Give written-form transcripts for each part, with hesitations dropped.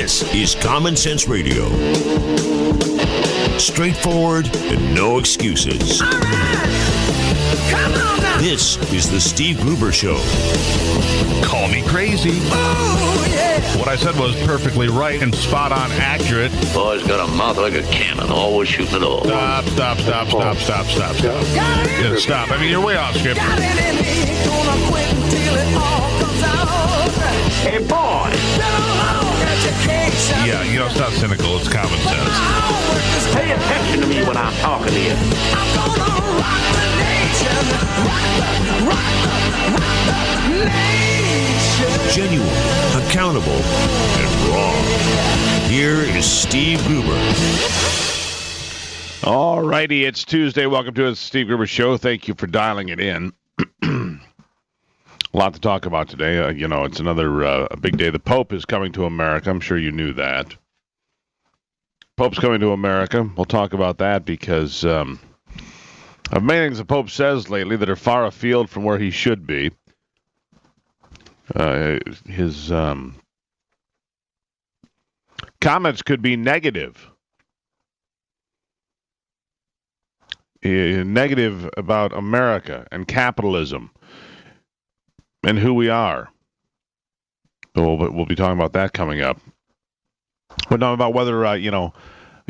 This is Common Sense Radio. Straightforward and no excuses. All right. Come on now. This is the Steve Gruber Show. Call me crazy. Oh, yeah. What I said was perfectly right and spot on accurate. Boy's got a mouth like a cannon, always shooting it all. Stop. Yeah, stop. I mean, you're way off script. Got it in me. Gonna quit until it all comes out. Hey, boy! Been a long education. Yeah, you know, it's not cynical. It's common sense. Pay attention to me when I'm talking to you. I'm gonna rock the nation. Rock the nation. Genuine, accountable, and raw. Here is Steve Gruber. All righty, it's Tuesday. Welcome to the Steve Gruber Show. Thank you for dialing it in. A lot to talk about today. You know, it's another a big day. The Pope is coming to America. I'm sure you knew that. Pope's coming to America. We'll talk about that because of many things the Pope says lately that are far afield from where he should be. His comments could be negative. Negative about America and capitalism and who we are. We'll be talking about that coming up. We're talking about whether,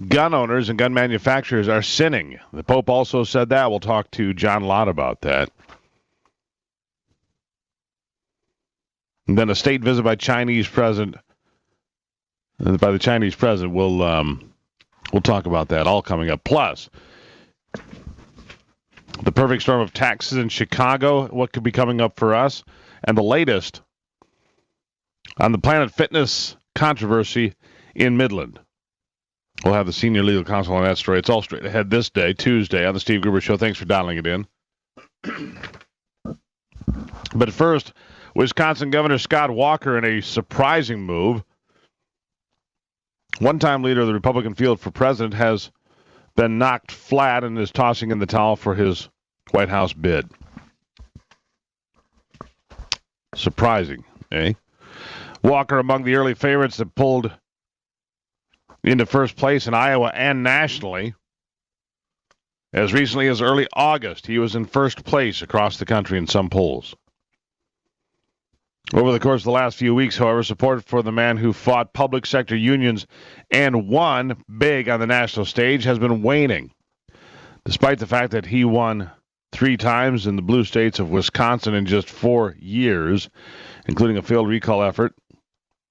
gun owners and gun manufacturers are sinning. The Pope also said that. We'll talk to John Lott about that. And then a state visit by the Chinese president. We'll talk about that all coming up. Plus, the perfect storm of taxes in Chicago, what could be coming up for us, and the latest on the Planet Fitness controversy in Midland. We'll have the senior legal counsel on that story. It's all straight ahead this day, Tuesday, on the Steve Gruber Show. Thanks for dialing it in. But first, Wisconsin Governor Scott Walker in a surprising move. One-time leader of the Republican field for president has been knocked flat and is tossing in the towel for his White House bid. Surprising, eh? Walker among the early favorites that pulled into first place in Iowa and nationally. As recently as early August, he was in first place across the country in some polls. Over the course of the last few weeks, however, support for the man who fought public sector unions and won big on the national stage has been waning. Despite the fact that he won 3 times in the blue states of Wisconsin in just 4 years, including a failed recall effort,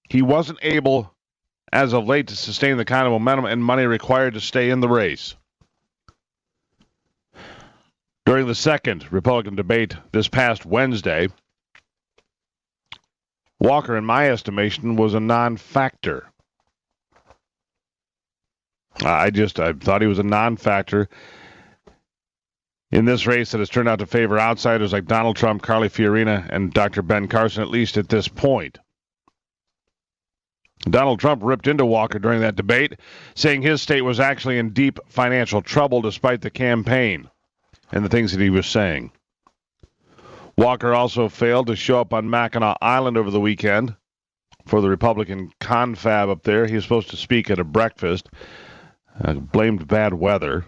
he wasn't able, as of late, to sustain the kind of momentum and money required to stay in the race. During the second Republican debate this past Wednesday, Walker, in my estimation, was a non-factor. I thought he was a non-factor in this race that has turned out to favor outsiders like Donald Trump, Carly Fiorina, and Dr. Ben Carson, at least at this point. Donald Trump ripped into Walker during that debate, saying his state was actually in deep financial trouble despite the campaign and the things that he was saying. Walker also failed to show up on Mackinac Island over the weekend for the Republican confab up there. He was supposed to speak at a breakfast, blamed bad weather.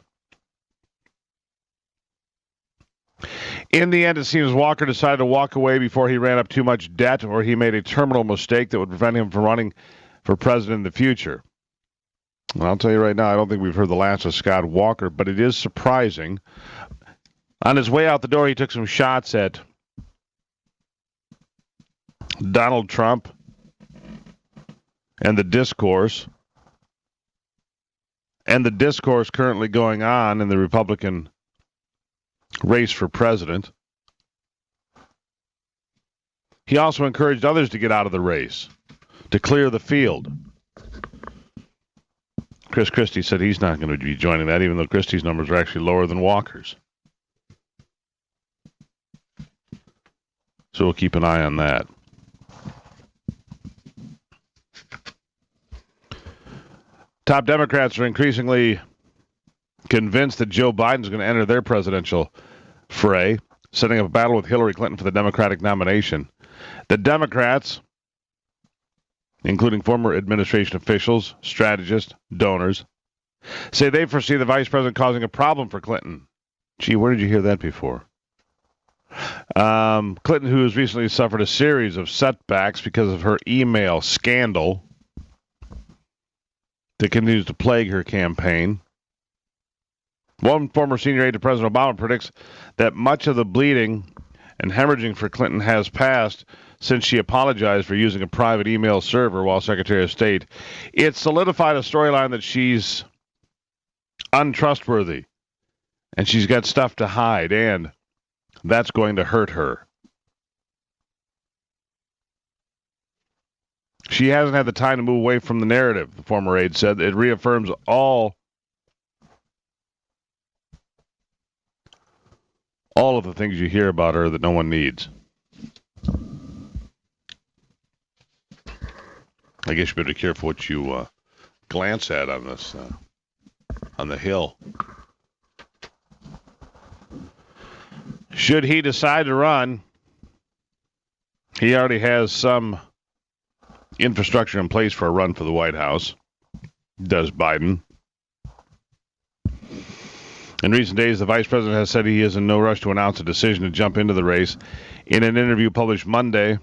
In the end, it seems Walker decided to walk away before he ran up too much debt or he made a terminal mistake that would prevent him from running for president in the future. And I'll tell you right now, I don't think we've heard the last of Scott Walker, but it is surprising. On his way out the door, he took some shots at Donald Trump and the discourse currently going on in the Republican race for president. He also encouraged others to get out of the race, to clear the field. Chris Christie said he's not going to be joining that, even though Christie's numbers are actually lower than Walker's. So we'll keep an eye on that. Top Democrats are increasingly convinced that Joe Biden is going to enter their presidential fray, setting up a battle with Hillary Clinton for the Democratic nomination. The Democrats including former administration officials, strategists, donors, say they foresee the vice president causing a problem for Clinton. Gee, where did you hear that before? Clinton, who has recently suffered a series of setbacks because of her email scandal that continues to plague her campaign. One former senior aide to President Obama predicts that much of the bleeding and hemorrhaging for Clinton has passed since she apologized for using a private email server while Secretary of State. It solidified a storyline that she's untrustworthy and she's got stuff to hide, and that's going to hurt her. She hasn't had the time to move away from the narrative, the former aide said. It reaffirms all of the things you hear about her that no one needs. I guess you better be careful what you glance at on this, on the Hill. Should he decide to run, he already has some infrastructure in place for a run for the White House. Does Biden. In recent days, the vice president has said he is in no rush to announce a decision to jump into the race. In an interview published Monday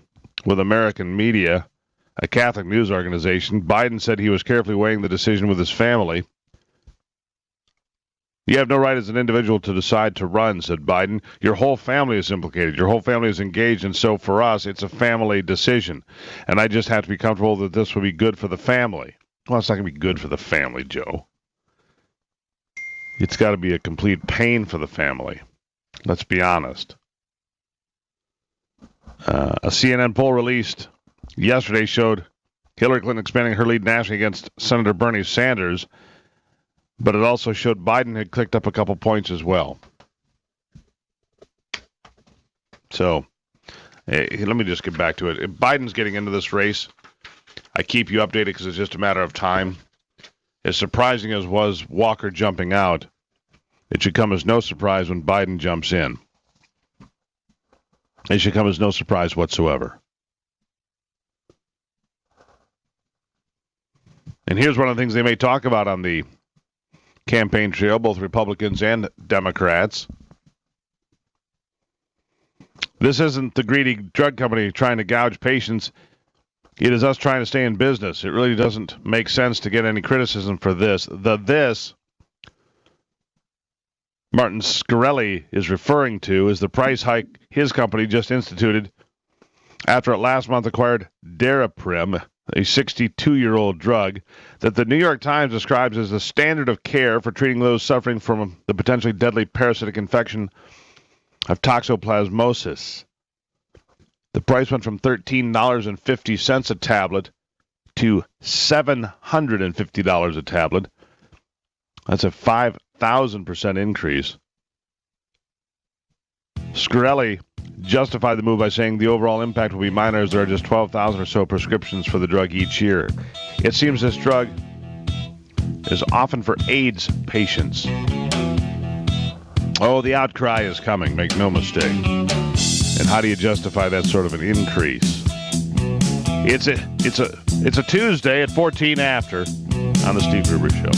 with American Media, a Catholic news organization, Biden said he was carefully weighing the decision with his family. You have no right as an individual to decide to run, said Biden. Your whole family is implicated. Your whole family is engaged, and so for us, it's a family decision. And I just have to be comfortable that this will be good for the family. Well, it's not going to be good for the family, Joe. It's got to be a complete pain for the family. Let's be honest. A CNN poll released yesterday showed Hillary Clinton expanding her lead nationally against Senator Bernie Sanders, but it also showed Biden had clicked up a couple points as well. So, let me just get back to it. If Biden's getting into this race, I keep you updated because it's just a matter of time. As surprising as was Walker jumping out, it should come as no surprise when Biden jumps in. It should come as no surprise whatsoever. And here's one of the things they may talk about on the campaign trail, both Republicans and Democrats. This isn't the greedy drug company trying to gouge patients. It is us trying to stay in business. It really doesn't make sense to get any criticism for this. This Martin Shkreli is referring to is the price hike his company just instituted after it last month acquired Daraprim, a 62-year-old drug that the New York Times describes as the standard of care for treating those suffering from the potentially deadly parasitic infection of toxoplasmosis. The price went from $13.50 a tablet to $750 a tablet. That's a 5,000% increase. Shkreli justified the move by saying the overall impact will be minor as there are just 12,000 or so prescriptions for the drug each year. It seems this drug is often for AIDS patients. Oh, the outcry is coming, make no mistake. And how do you justify that sort of an increase? It's a Tuesday at 14 after on the Steve Gruber Show.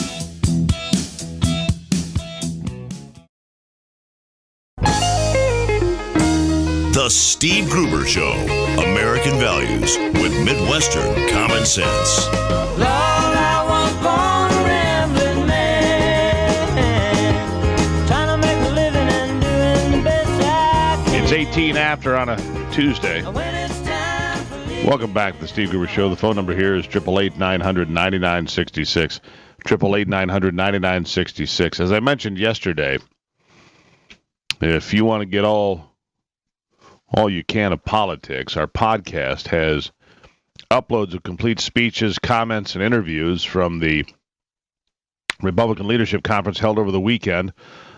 The Steve Gruber Show. American values with Midwestern common sense. Lord, I was born a rambling man, trying to make a living and doing the best I can. It's 18 after on a Tuesday. When it's time for me. Welcome back to the Steve Gruber Show. The phone number here is 888-900-9966. 888-900-9966. As I mentioned yesterday, if you want to get all you can of politics, our podcast has uploads of complete speeches, comments, and interviews from the Republican Leadership Conference held over the weekend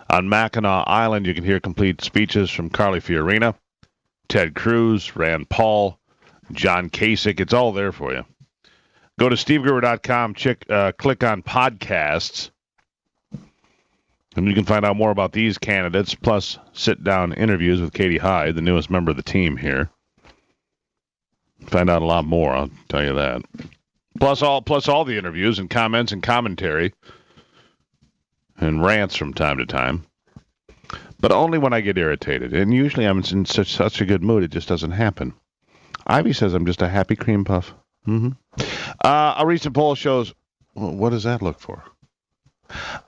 on Mackinac Island. You can hear complete speeches from Carly Fiorina, Ted Cruz, Rand Paul, John Kasich. It's all there for you. Go to stevegruber.com, click on podcasts, and you can find out more about these candidates, plus sit-down interviews with Katie Hyde, the newest member of the team here. Find out a lot more, I'll tell you that. Plus all the interviews and comments and commentary and rants from time to time. But only when I get irritated. And usually I'm in such a good mood, it just doesn't happen. Ivy says I'm just a happy cream puff. A recent poll shows... Well, what does that look for?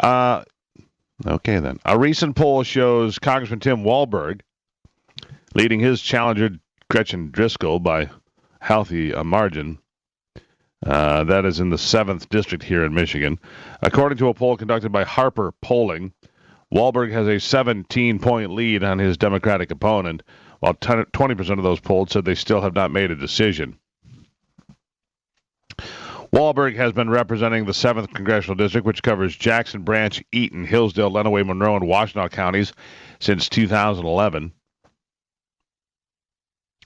Okay, then. A recent poll shows Congressman Tim Walberg leading his challenger, Gretchen Driscoll, by healthy margin. That is in the 7th district here in Michigan. According to a poll conducted by Harper Polling, Walberg has a 17-point lead on his Democratic opponent, while 20% of those polled said they still have not made a decision. Walberg has been representing the 7th Congressional District, which covers Jackson, Branch, Eaton, Hillsdale, Lenawee, Monroe, and Washtenaw counties since 2011.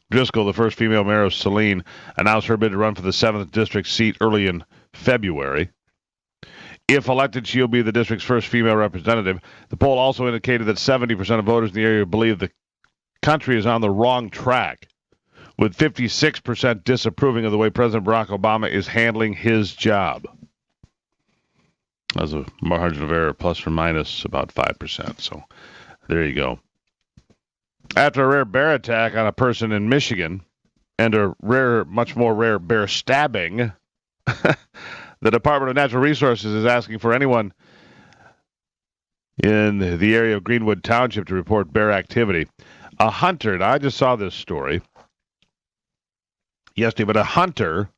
Driscoll, the first female mayor of Saline, announced her bid to run for the 7th District seat early in February. If elected, she'll be the district's first female representative. The poll also indicated that 70% of voters in the area believe the country is on the wrong track, with 56% disapproving of the way President Barack Obama is handling his job. That's a margin of error, plus or minus about 5%. So there you go. After a rare bear attack on a person in Michigan and a much more rare bear stabbing, the Department of Natural Resources is asking for anyone in the area of Greenwood Township to report bear activity. A hunter, and I just saw this story yesterday, but a hunter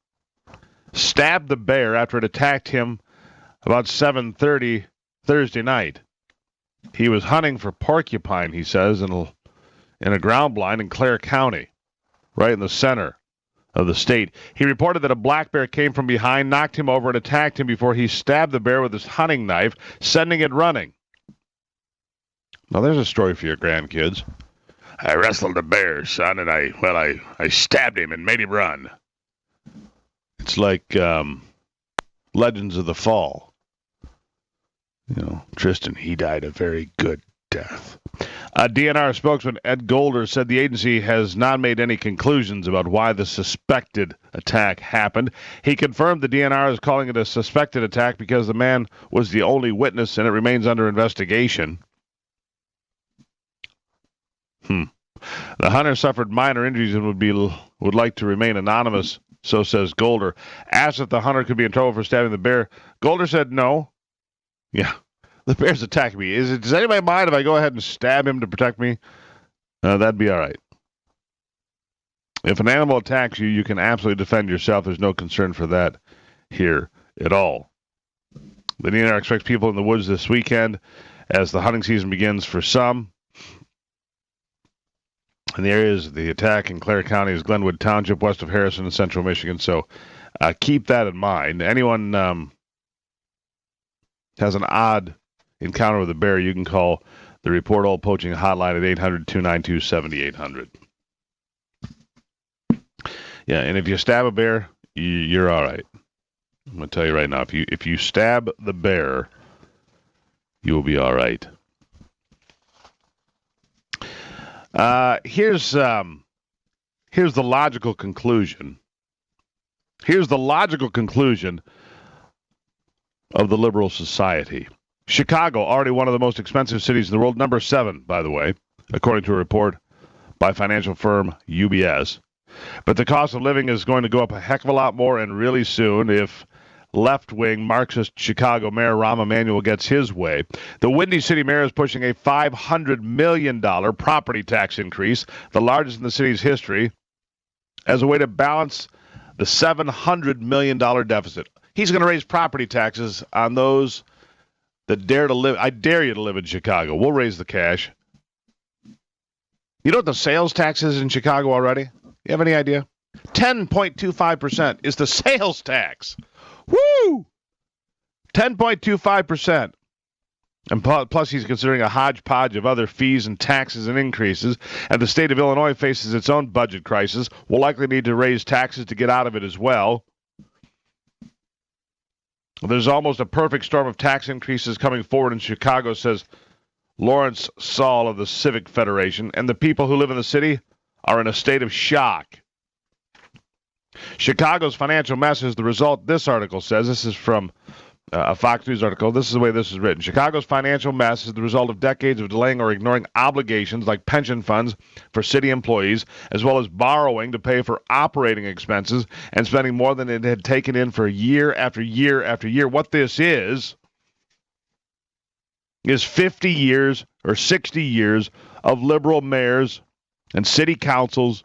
stabbed the bear after it attacked him about 7:30 Thursday night. He was hunting for porcupine, he says, in a ground blind in Clare County, right in the center of the state. He reported that a black bear came from behind, knocked him over, and attacked him before he stabbed the bear with his hunting knife, sending it running. Now, there's a story for your grandkids. I wrestled a bear, son, and I stabbed him and made him run. It's like Legends of the Fall. You know, Tristan, he died a very good death. DNR spokesman Ed Golder said the agency has not made any conclusions about why the suspected attack happened. He confirmed the DNR is calling it a suspected attack because the man was the only witness and it remains under investigation. The hunter suffered minor injuries and would like to remain anonymous, so says Golder. Asked if the hunter could be in trouble for stabbing the bear, Golder said no. Yeah, the bear's attacking me. Does anybody mind if I go ahead and stab him to protect me? That'd be all right. If an animal attacks you, you can absolutely defend yourself. There's no concern for that here at all. The DNR expects people in the woods this weekend as the hunting season begins for some. And the areas of the attack in Clare County is Glenwood Township, west of Harrison in central Michigan. So keep that in mind. Anyone has an odd encounter with a bear, you can call the Report All Poaching hotline at 800-292-7800. Yeah, and if you stab a bear, you're all right. I'm going to tell you right now, if you stab the bear, you will be all right. Here's the logical conclusion. Here's the logical conclusion of the liberal society. Chicago, already one of the most expensive cities in the world, number 7, by the way, according to a report by financial firm UBS. But the cost of living is going to go up a heck of a lot more and really soon if left-wing Marxist Chicago Mayor Rahm Emanuel gets his way. The Windy City Mayor is pushing a $500 million property tax increase, the largest in the city's history, as a way to balance the $700 million deficit. He's going to raise property taxes on those that dare to live. I dare you to live in Chicago. We'll raise the cash. You know what the sales tax is in Chicago already? You have any idea? 10.25% is the sales tax. Woo! 10.25%. And plus he's considering a hodgepodge of other fees and taxes and increases. And the state of Illinois faces its own budget crisis. Will likely need to raise taxes to get out of it as well. There's almost a perfect storm of tax increases coming forward in Chicago, says Lawrence Saul of the Civic Federation. And the people who live in the city are in a state of shock. Chicago's financial mess is the result, this article says. This is from a Fox News article. This is the way this is written. Chicago's financial mess is the result of decades of delaying or ignoring obligations like pension funds for city employees, as well as borrowing to pay for operating expenses and spending more than it had taken in for year after year after year. What this is 50 years or 60 years of liberal mayors and city councils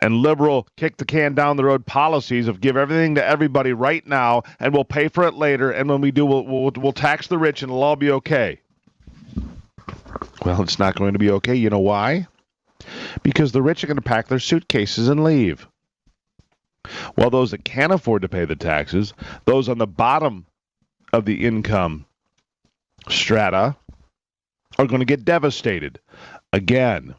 and liberal kick the can down the road policies of give everything to everybody right now and we'll pay for it later, and when we do, we'll tax the rich and it'll all be okay. Well, it's not going to be okay. You know why? Because the rich are going to pack their suitcases and leave. While those that can't afford to pay the taxes, those on the bottom of the income strata, are going to get devastated again.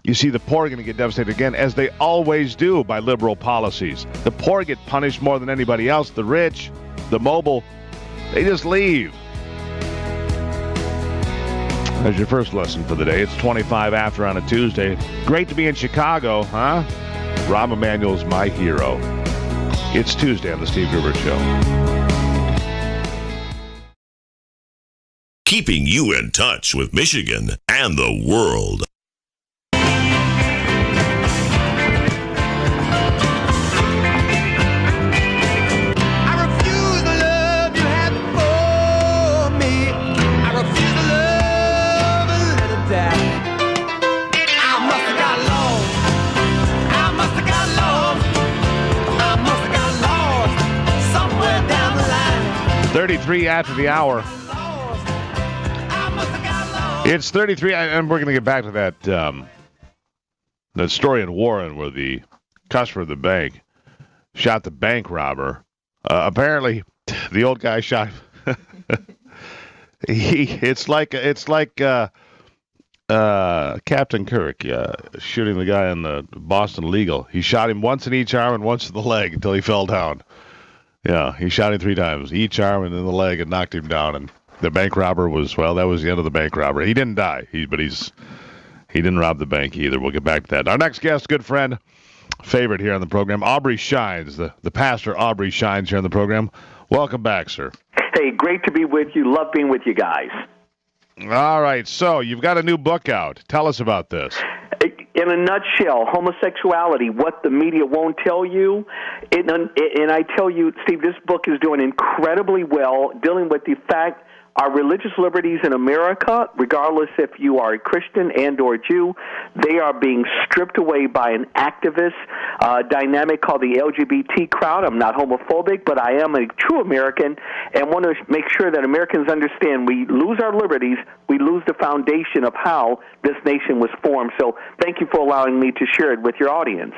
You see, the poor are going to get devastated again, as they always do by liberal policies. The poor get punished more than anybody else. The rich, the mobile, they just leave. There's your first lesson for the day. It's 25 after on a Tuesday. Great to be in Chicago, huh? Rahm Emanuel's my hero. It's Tuesday on the Steve Gruber Show. Keeping you in touch with Michigan and the world. I must have got lost. I must have got lost. I must have got lost somewhere down the line. 33 after the hour. It's 33, and we're going to get back to that story in Warren where the customer of the bank shot the bank robber. Apparently, the old guy shot. It's like Captain Kirk shooting the guy in the Boston Legal. He shot him once in each arm and once in the leg until he fell down. Yeah, he shot him 3 times, each arm and then the leg, and knocked him down. And the bank robber that was the end of the bank robber. He didn't die, but he didn't rob the bank either. We'll get back to that. Our next guest, good friend, favorite here on the program, Aubrey Shines, the pastor Aubrey Shines here on the program. Welcome back, sir. Hey, great to be with you. Love being with you guys. All right, so you've got a new book out. Tell us about this. In a nutshell, homosexuality, what the media won't tell you. And I tell you, Steve, this book is doing incredibly well, dealing with the fact our religious liberties in America, regardless if you are a Christian and or Jew, they are being stripped away by an activist dynamic called the LGBT crowd. I'm not homophobic, but I am a true American and want to make sure that Americans understand we lose our liberties, we lose the foundation of how this nation was formed. So thank you for allowing me to share it with your audience.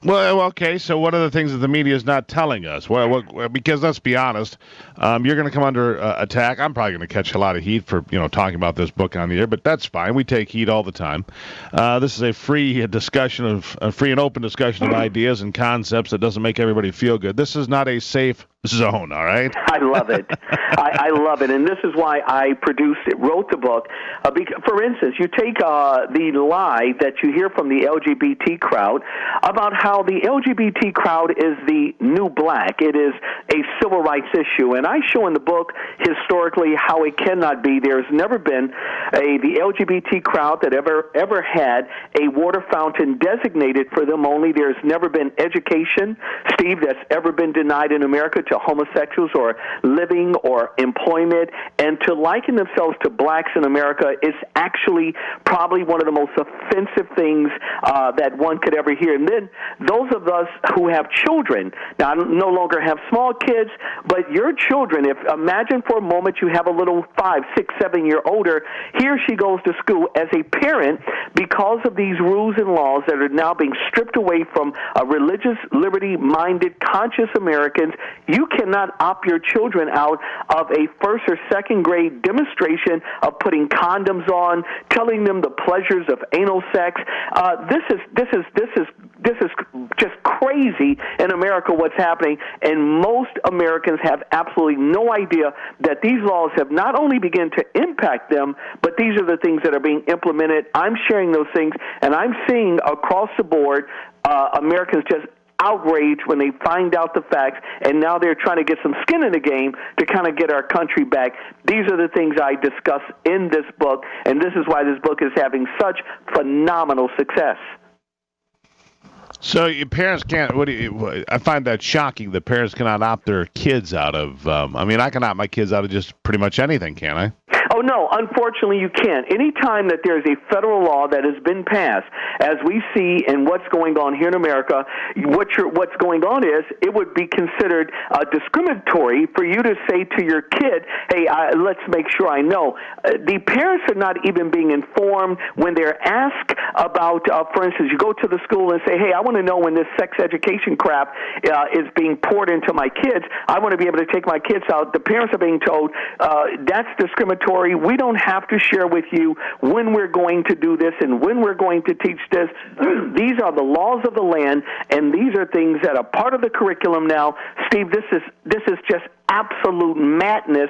Well, okay, so what are the things that the media is not telling us? Well, because let's be honest, you're going to come under attack. I'm probably going to catch a lot of heat for, talking about this book on the air, but that's fine. We take heat all the time. This is a free and open discussion of ideas and concepts that doesn't make everybody feel good. This is not a safe zone, all right? I love it. I love it, and this is why I wrote the book. For instance, you take the lie that you hear from the LGBT crowd about how the LGBT crowd is the new black. It is a civil rights issue, and I show in the book historically how it cannot be. There's never been the LGBT crowd that ever had a water fountain designated for them only. There's never been education, Steve, that's ever been denied in America to homosexuals or living or employment, and to liken themselves to blacks in America is actually probably one of the most offensive things that one could ever hear. And then those of us who have children, now I no longer have small kids, but your children, imagine for a moment you have a little 5, 6, 7-year-older, he or she goes to school as a parent because of these rules and laws that are now being stripped away from religious, liberty-minded, conscious Americans. You cannot opt your children out of a first or second grade demonstration of putting condoms on, telling them the pleasures of anal sex. This is just crazy in America what's happening, and most Americans have absolutely no idea that these laws have not only begun to impact them, but these are the things that are being implemented. I'm sharing those things, and I'm seeing across the board Americans just outraged when they find out the facts, and now they're trying to get some skin in the game to kind of get our country back. These are the things I discuss in this book, and this is why this book is having such phenomenal success. So your parents can't. I find that shocking that parents cannot opt their kids out of. I can opt my kids out of just pretty much anything, can't I? Oh, no, unfortunately you can't. Anytime that there's a federal law that has been passed, as we see in what's going on here in America, what's going on is it would be considered discriminatory for you to say to your kid, hey, let's make sure I know. The parents are not even being informed when they're asked about, for instance, you go to the school and say, hey, I want to know when this sex education crap is being poured into my kids. I want to be able to take my kids out. The parents are being told that's discriminatory. We don't have to share with you when we're going to do this and when we're going to teach this. These are the laws of the land, and these are things that are part of the curriculum now. Steve, this is just absolute madness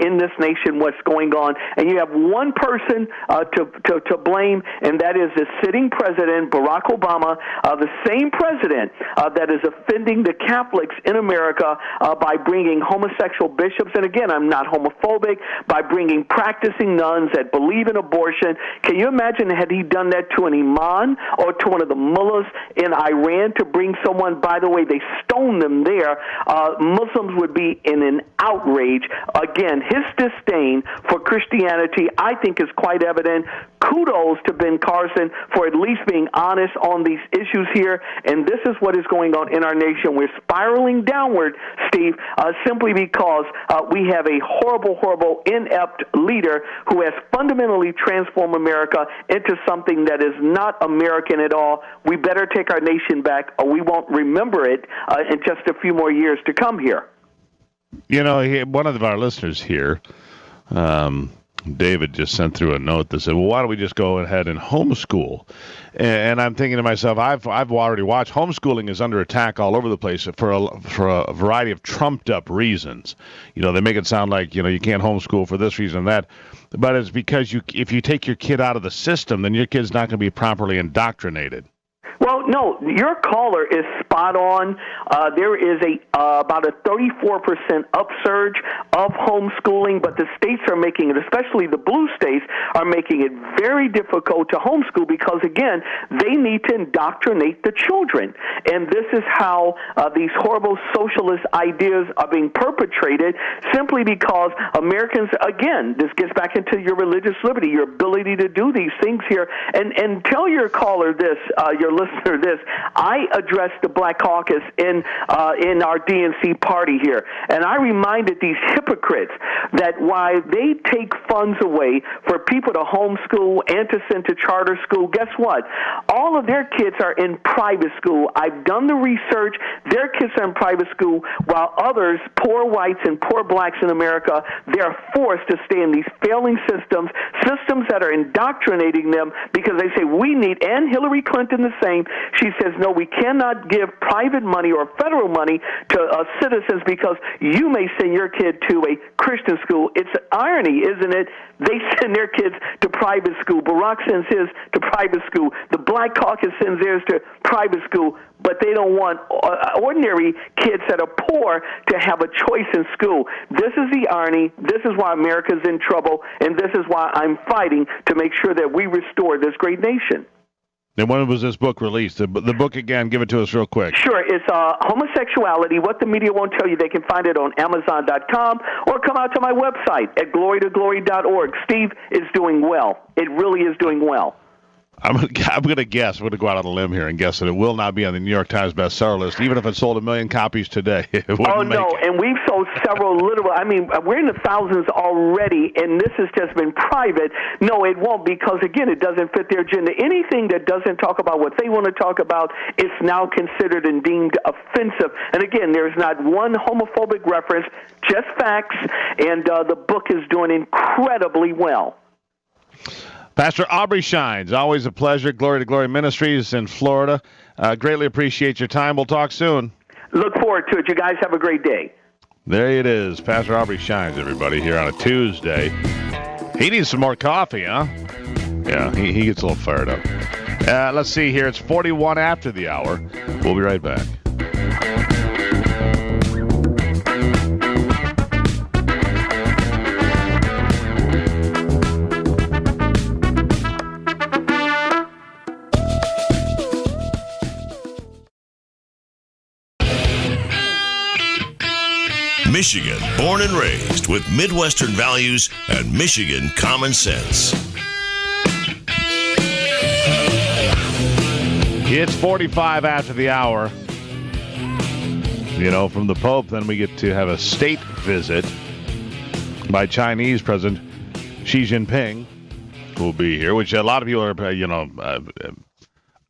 in this nation, what's going on. And you have one person to blame, and that is the sitting president, Barack Obama, the same president that is offending the Catholics in America by bringing homosexual bishops, and again, I'm not homophobic, by bringing practicing nuns that believe in abortion. Can you imagine had he done that to an imam or to one of the mullahs in Iran to bring someone, by the way, they stoned them there, Muslims would be in an outrage. Again, his disdain for Christianity, I think, is quite evident. Kudos to Ben Carson for at least being honest on these issues here, and this is what is going on in our nation. We're spiraling downward, Steve, simply because we have a horrible, horrible, inept leader who has fundamentally transformed America into something that is not American at all. We better take our nation back, or we won't remember it in just a few more years to come here. You know, one of our listeners here, David, just sent through a note that said, well, why don't we just go ahead and homeschool? And I'm thinking to myself, I've already watched. Homeschooling is under attack all over the place for a variety of trumped-up reasons. You know, they make it sound like, you can't homeschool for this reason and that. But it's because if you take your kid out of the system, then your kid's not going to be properly indoctrinated. Well, no, your caller is spot on. There is about a 34% upsurge of homeschooling, but the states are making it, especially the blue states, are making it very difficult to homeschool because, again, they need to indoctrinate the children. And this is how these horrible socialist ideas are being perpetrated simply because Americans, again, this gets back into your religious liberty, your ability to do these things here. And tell your caller this, your listener this, I addressed the Black Caucus in our DNC party here, and I reminded these hypocrites that while they take funds away for people to homeschool and to send to charter school, guess what? All of their kids are in private school. I've done the research. Their kids are in private school, while others, poor whites and poor blacks in America, they're forced to stay in these failing systems that are indoctrinating them because they say we need, and Hillary Clinton the same. She says, no, we cannot give private money or federal money to citizens because you may send your kid to a Christian school. It's irony, isn't it? They send their kids to private school. Barack sends his to private school. The Black Caucus sends theirs to private school, but they don't want ordinary kids that are poor to have a choice in school. This is the irony. This is why America's in trouble, and this is why I'm fighting to make sure that we restore this great nation. And when was this book released? The book, again, give it to us real quick. Sure. It's Homosexuality, What the Media Won't Tell You. They can find it on Amazon.com or come out to my website at glorytoglory.org. Steve is doing well. It really is doing well. I'm going to guess. I'm going to go out on a limb here and guess that it will not be on the New York Times bestseller list, even if it sold 1 million copies today. Oh, no, and we've sold several we're in the thousands already, and this has just been private. No, it won't because, again, it doesn't fit their agenda. Anything that doesn't talk about what they want to talk about is now considered and deemed offensive. And, again, there's not one homophobic reference, just facts, and the book is doing incredibly well. Pastor Aubrey Shines, always a pleasure. Glory to Glory Ministries in Florida. Greatly appreciate your time. We'll talk soon. Look forward to it. You guys have a great day. There it is. Pastor Aubrey Shines, everybody, here on a Tuesday. He needs some more coffee, huh? Yeah, he gets a little fired up. Let's see here. It's 41 after the hour. We'll be right back. Michigan, born and raised with Midwestern values and Michigan common sense. It's 45 after the hour. You know, from the Pope, then we get to have a state visit by Chinese President Xi Jinping, who will be here, which a lot of people are,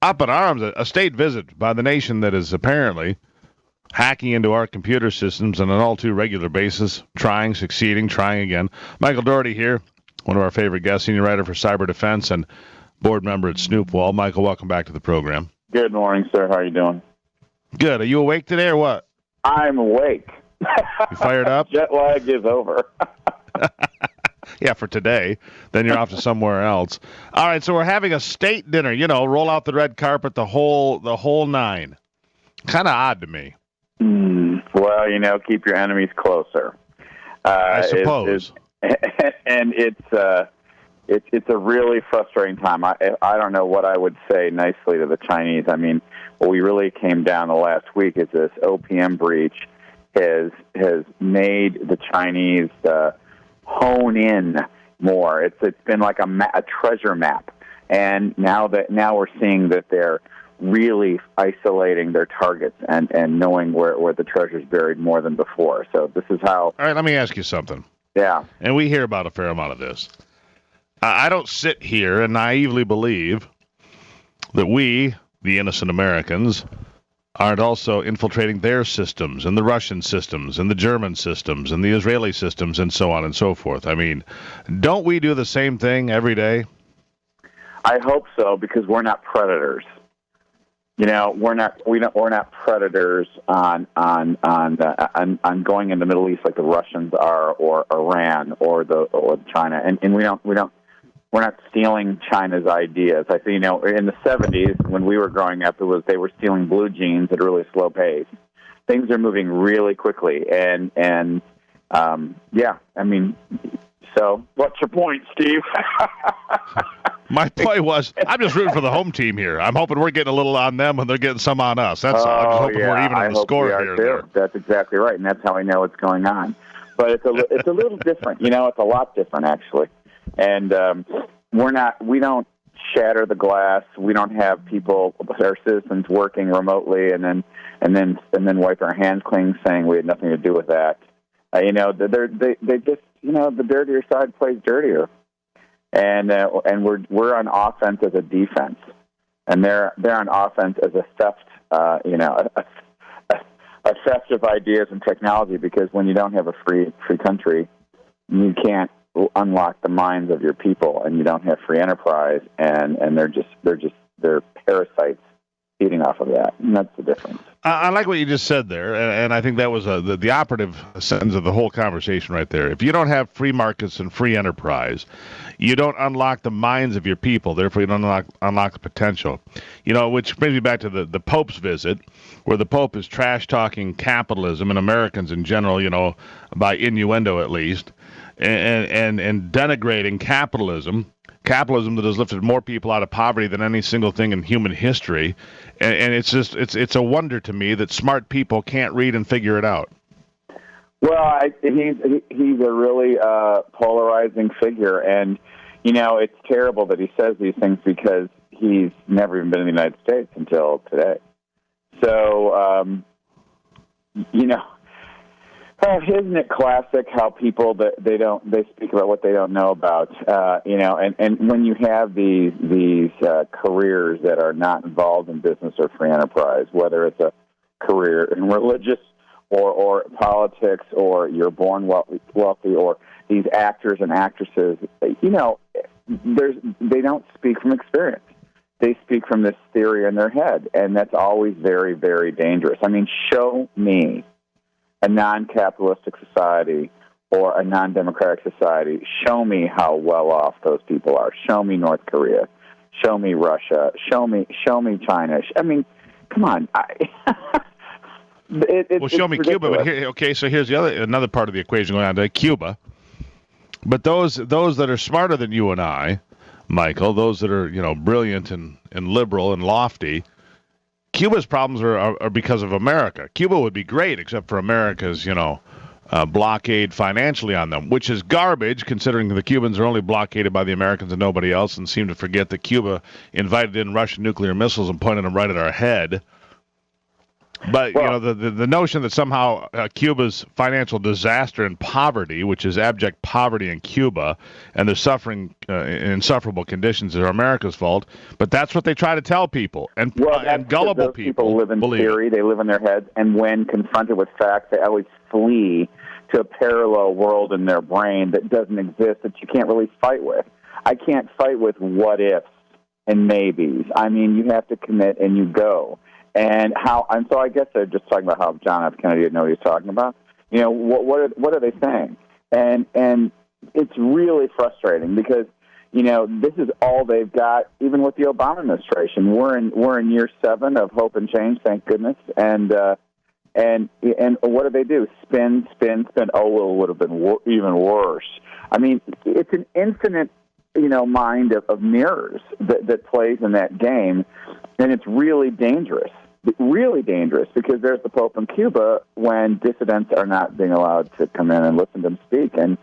up in arms. A state visit by the nation that is apparently hacking into our computer systems on an all-too regular basis, succeeding, trying again. Michael Daugherty here, one of our favorite guests, senior writer for cyber defense and board member at Snoopwall. Michael, welcome back to the program. Good morning, sir. How are you doing? Good. Are you awake today or what? I'm awake. You fired up? Jet lag is over. Yeah, for today. Then you're off to somewhere else. All right, so we're having a state dinner. You know, roll out the red carpet, the whole nine. Kind of odd to me. Well, keep your enemies closer. I suppose. And it's a really frustrating time. I don't know what I would say nicely to the Chinese. I mean, what we really came down the last week is this OPM breach has made the Chinese hone in more. It's been like a treasure map, and now we're seeing that they're really isolating their targets and knowing where the treasure's buried more than before. So this is how... All right, let me ask you something. Yeah. And we hear about a fair amount of this. I don't sit here and naively believe that we, the innocent Americans, aren't also infiltrating their systems and the Russian systems and the German systems and the Israeli systems and so on and so forth. I mean, don't we do the same thing every day? I hope so, because we're not predators. We're not predators on going in the Middle East like the Russians are, or Iran, or China, and we're not stealing China's ideas. I think in the 70s when we were growing up, they were stealing blue jeans at a really slow pace. Things are moving really quickly, and yeah, I mean, so what's your point, Steve? My point was, I'm just rooting for the home team here. I'm hoping we're getting a little on them and they're getting some on us. That's all. I'm just hoping we're even on the score here. There. That's exactly right, and that's how I know what's going on. But it's a little different. It's a lot different, actually. And we don't shatter the glass. We don't have our citizens working remotely and then wipe our hands clean, saying we had nothing to do with that. They just the dirtier side plays dirtier. And we're on offense as a defense, and they're on offense as a theft, a theft of ideas and technology. Because when you don't have a free country, you can't unlock the minds of your people, and you don't have free enterprise, and they're parasites feeding off of that, and that's the difference. I like what you just said there, and I think that was the operative sentence of the whole conversation right there. If you don't have free markets and free enterprise, you don't unlock the minds of your people. Therefore, you don't unlock the potential. Which brings me back to the Pope's visit, where the Pope is trash-talking capitalism and Americans in general, by innuendo at least, and denigrating capitalism that has lifted more people out of poverty than any single thing in human history. And it's just it's a wonder to me that smart people can't read and figure it out. Well, he's a really polarizing figure, and it's terrible that he says these things, because he's never even been in the United States until today. So isn't it classic how people they speak about what they don't know about, and when you have these careers that are not involved in business or free enterprise, whether it's a career in religious or politics, or you're born wealthy, or these actors and actresses, they don't speak from experience. They speak from this theory in their head, and that's always very, very dangerous. I mean, show me a non-capitalistic society or a non-democratic society. Show me how well off those people are. Show me North Korea. show me Russia, show me China. I mean, come on. Show me Cuba. But here, so here's another part of the equation going on today, Cuba. But those that are smarter than you and I, Michael, those that are brilliant and liberal and lofty, Cuba's problems are because of America. Cuba would be great except for America's blockade financially on them, which is garbage considering the Cubans are only blockaded by the Americans and nobody else, and seem to forget that Cuba invited in Russian nuclear missiles and pointed them right at our head. But the notion that somehow Cuba's financial disaster and poverty, which is abject poverty in Cuba, and they're suffering in insufferable conditions, is America's fault. But that's what they try to tell people, and gullible people live in theory. They live in their heads, and when confronted with facts, they always flee to a parallel world in their brain that doesn't exist, that you can't really fight with. I can't fight with what ifs and maybes. I mean, you have to commit and you go. And so I guess they're just talking about how John F. Kennedy didn't know what he was talking about. What are they saying? And it's really frustrating because this is all they've got. Even with the Obama administration, we're in year 7 of hope and change, thank goodness. And what do? Spin. Oh, well, it would have been even worse. I mean, it's an infinite mind of mirrors that plays in that game, and it's really dangerous. Really dangerous because there's the Pope in Cuba when dissidents are not being allowed to come in and listen to them speak, and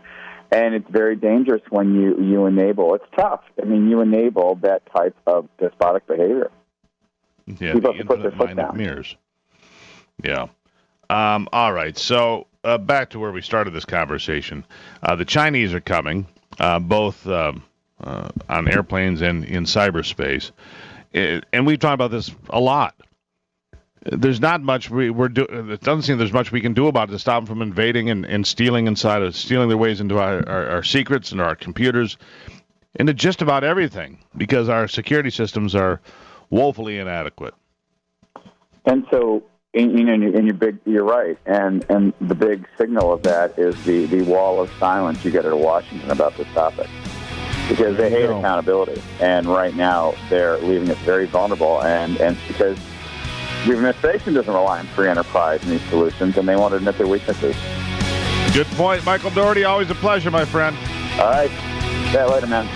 it's very dangerous when you enable. It's tough. I mean, you enable that type of despotic behavior. Yeah, people have to put their foot down. Mirrors. Yeah. All right. So back to where we started this conversation. The Chinese are coming, both on airplanes and in cyberspace, and we've talked about this a lot. There's not much we're doing. It doesn't seem there's much we can do about it to stop them from invading and stealing their ways into our secrets and our computers, into just about everything, because our security systems are woefully inadequate. And so, you're right. And the big signal of that is the wall of silence you get at Washington about this topic, because they hate accountability, and right now they're leaving us very vulnerable, and because the administration doesn't rely on free enterprise in these solutions, and they won't admit their weaknesses. Good point, Michael Daugherty. Always a pleasure, my friend. All right. See you later, man.